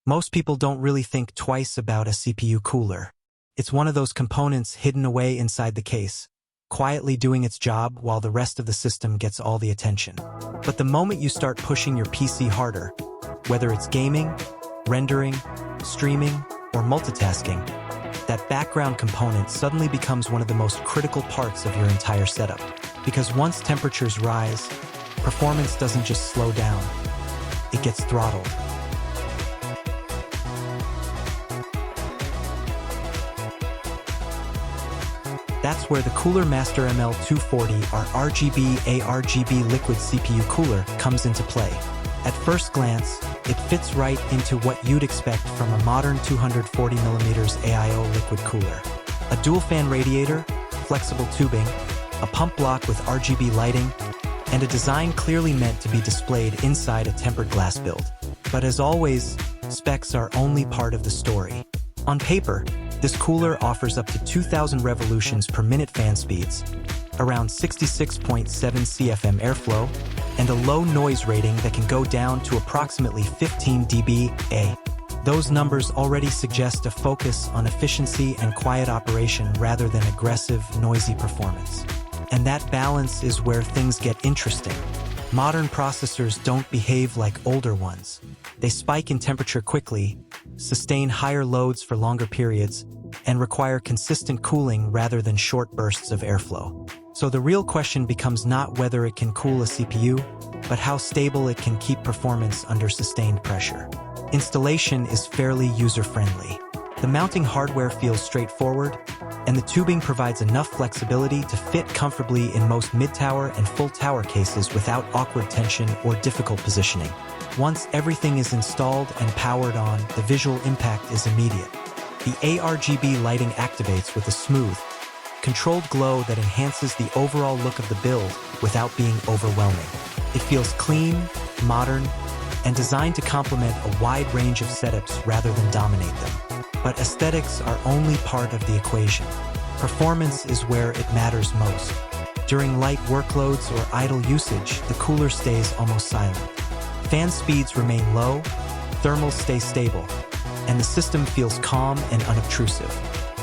Most people don't really think twice about a CPU cooler. It's one of those components hidden away inside the case, quietly doing its job while the rest of the system gets all the attention. But the moment you start pushing your PC harder, whether it's gaming, rendering, streaming, or multitasking, that background component suddenly becomes one of the most critical parts of your entire setup. Because once temperatures rise, performance doesn't just slow down, it gets throttled. That's where the Cooler Master ML240, our RGB ARGB liquid CPU cooler, comes into play. At first glance, it fits right into what you'd expect from a modern 240mm AIO liquid cooler. A dual-fan radiator, flexible tubing, a pump block with RGB lighting, and a design clearly meant to be displayed inside a tempered glass build. But as always, specs are only part of the story. On paper, this cooler offers up to 2,000 revolutions per minute fan speeds, around 66.7 CFM airflow, and a low noise rating that can go down to approximately 15 dBA. Those numbers already suggest a focus on efficiency and quiet operation rather than aggressive, noisy performance. And that balance is where things get interesting. Modern processors don't behave like older ones. They spike in temperature quickly, sustain higher loads for longer periods, and require consistent cooling rather than short bursts of airflow. So the real question becomes not whether it can cool a CPU, but how stable it can keep performance under sustained pressure. Installation is fairly user-friendly. The mounting hardware feels straightforward, and the tubing provides enough flexibility to fit comfortably in most mid-tower and full-tower cases without awkward tension or difficult positioning. Once everything is installed and powered on, the visual impact is immediate. The ARGB lighting activates with a smooth, controlled glow that enhances the overall look of the build without being overwhelming. It feels clean, modern, and designed to complement a wide range of setups rather than dominate them. But aesthetics are only part of the equation. Performance is where it matters most. During light workloads or idle usage, the cooler stays almost silent. Fan speeds remain low, thermals stay stable, and the system feels calm and unobtrusive.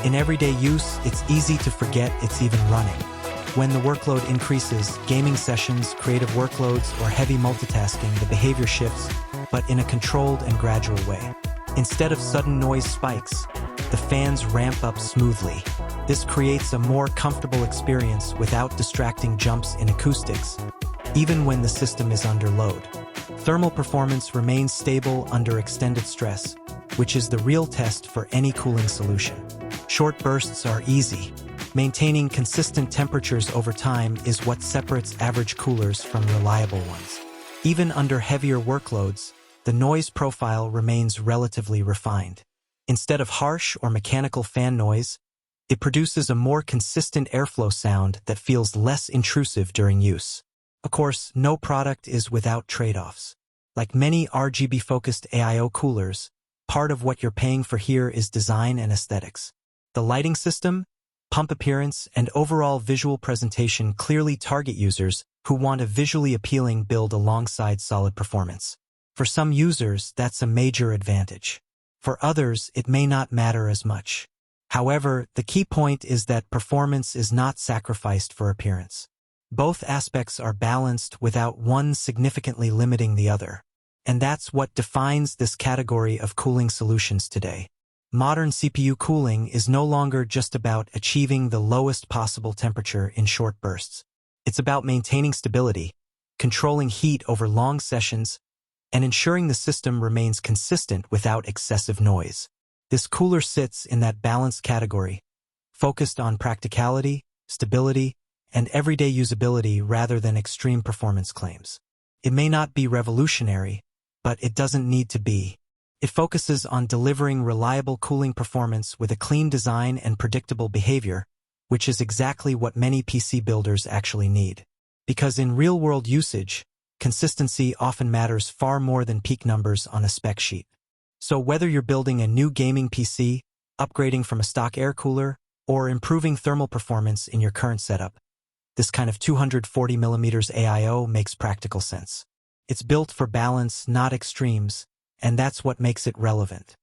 In everyday use, it's easy to forget it's even running. When the workload increases, gaming sessions, creative workloads, or heavy multitasking, the behavior shifts, but in a controlled and gradual way. Instead of sudden noise spikes, the fans ramp up smoothly. This creates a more comfortable experience without distracting jumps in acoustics, even when the system is under load. Thermal performance remains stable under extended stress, which is the real test for any cooling solution. Short bursts are easy. Maintaining consistent temperatures over time is what separates average coolers from reliable ones. Even under heavier workloads, the noise profile remains relatively refined. Instead of harsh or mechanical fan noise, it produces a more consistent airflow sound that feels less intrusive during use. Of course, no product is without trade-offs. Like many RGB-focused AIO coolers, part of what you're paying for here is design and aesthetics. The lighting system, pump appearance, and overall visual presentation clearly target users who want a visually appealing build alongside solid performance. For some users, that's a major advantage. For others, it may not matter as much. However, the key point is that performance is not sacrificed for appearance. Both aspects are balanced without one significantly limiting the other. And that's what defines this category of cooling solutions today. Modern CPU cooling is no longer just about achieving the lowest possible temperature in short bursts. It's about maintaining stability, controlling heat over long sessions, and ensuring the system remains consistent without excessive noise. This cooler sits in that balanced category, focused on practicality, stability, and everyday usability rather than extreme performance claims. It may not be revolutionary, but it doesn't need to be. It focuses on delivering reliable cooling performance with a clean design and predictable behavior, which is exactly what many PC builders actually need. Because in real-world usage, consistency often matters far more than peak numbers on a spec sheet. So whether you're building a new gaming PC, upgrading from a stock air cooler, or improving thermal performance in your current setup, this kind of 240mm AIO makes practical sense. It's built for balance, not extremes, and that's what makes it relevant.